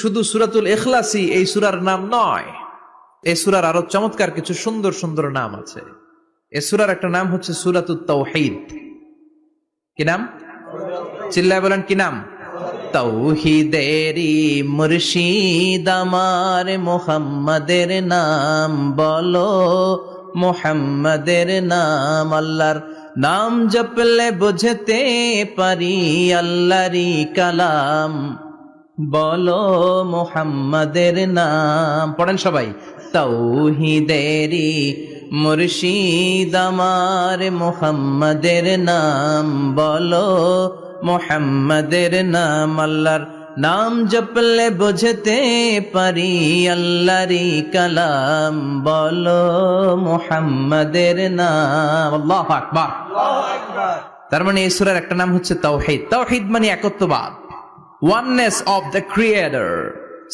শুধু সূরাতুল ইখলাসই এই সূরার নাম নয়, এই সূরার আরো চমৎকার কিছু সুন্দর সুন্দর নাম আছে। এই সূরার একটা নাম হচ্ছে সূরাতুত তাওহীদ। কি নাম? চিল্লায় বলেন কি নাম? তাওহীদেরই মুর্শিদ আমার মুহাম্মাদের নাম বলো, মুহাম্মাদের নাম। আল্লাহর নাম জপলে বুঝতে পারি আল্লাহরই কালাম, বলো মুহাম্মাদের নাম। পড়েন সবাই। তাওহীদেরই মুর্শিদ আমার মুহাম্মাদের নাম বলো, মুহাম্মাদের নাম। আল্লাহর নাম জপলে বুঝতে পারি আল্লাহরই কালাম, বলো মুহাম্মাদের নাম। আল্লাহু আকবার। তার মানে এই সূরার একটা নাম হচ্ছে তাওহীদ। তাওহীদ মানে একত্ববাদ, ওয়াননেস অফ দ্য ক্রিয়েটর।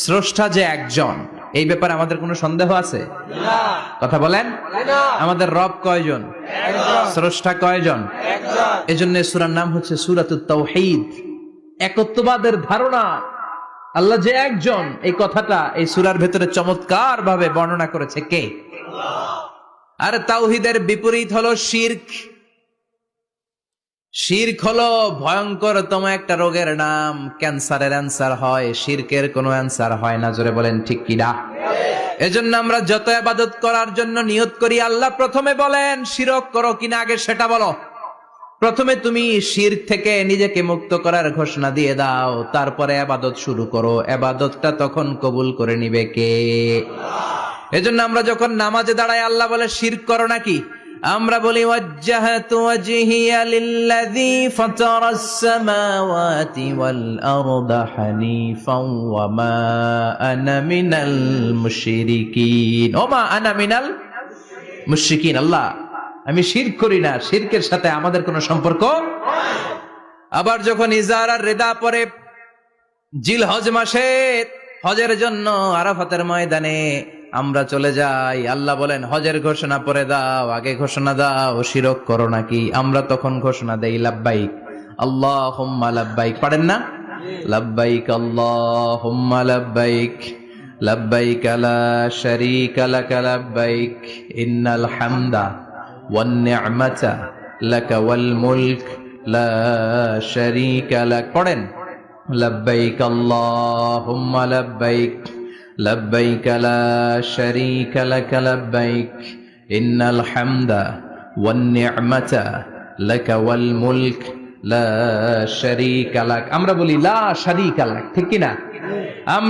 স্রষ্টা যে একজন, এই ব্যাপারে আমাদের কোনো সন্দেহ আছে? কথা বলেন। আমাদের রব কয়জন? স্রষ্টা কয়জন? এজন্য সূরার নাম হচ্ছে সূরাতুত তাওহীদ। একত্ববাদের ধারণা, আল্লাহ যে একজন, এই কথাটা এই সূরার ভেতরে চমৎকার ভাবে বর্ণনা করেছে কে? আর তাওহীদের বিপরীত হলো শিরক। শিরক হলো ভয়ঙ্করতম একটা রোগের নাম। ক্যান্সারের অ্যান্সার হয়, শিরকের কোনো অ্যান্সার হয় না। জোরে বলেন ঠিক কিনা? এজন্য আমরা যত ইবাদত করার জন্য নিয়ত করি, আল্লাহ প্রথমে বলেন শিরক করো কিনা আগে সেটা বলো। প্রথমে তুমি শিরক থেকে নিজেকে মুক্ত করার ঘোষণা দিয়ে দাও, তারপরে ইবাদত শুরু করো। ইবাদতটা তখন কবুল করে নিবে কে? এজন্য আমরা যখন নামাজে দাঁড়াই আল্লাহ বলে শিরক করো নাকি? আমরা বলি ওয়াজ্জাহাতু ওয়াজহিয়া লিল্লাযী ফাতারাস সামাওয়াতি ওয়াল আরদা হানিফাও ওয়া মা আনা মিনাল মুশরিকিন। ওমা আনা মিনাল মুশরিকিন। আল্লাহ আমি শিরক করি না, শিরকের সাথে আমাদের কোনো সম্পর্ক। আবার যখন ইজার আর রিদা পরে জিলহজ মাসে হজের জন্য আরাফাতের ময়দানে আমরা চলে যাই, আল্লাহ বলেন হজের ঘোষণা পরে দাও, আগে ঘোষণা দাও শিরক করো নাকি? আমরা তখন ঘোষণা দেই লাব্বাইক আল্লাহুম্মা লাব্বাইক। পারেন না? লাব্বাইক আল্লাহুম্মা লাব্বাইক, লাব্বাইক লা শারীকা লাক লাব্বাইক, ইন্নাল হামদা ওয়ান নি'মাতা লাকা ওয়াল মুলক লা শারীকা লাক। পড়েন লাব্বাইক আল্লাহুম্মা লাব্বাইক, লাব্বাইক লা শারীকা লাক লাব্বাইক, ইন্নাল হামদা ওয়ান নি'মাতা লাকা ওয়াল মুলক লা শারীকা লাক। আমরা বলি লা শারীকা লাক, ঠিক কি না? আমরা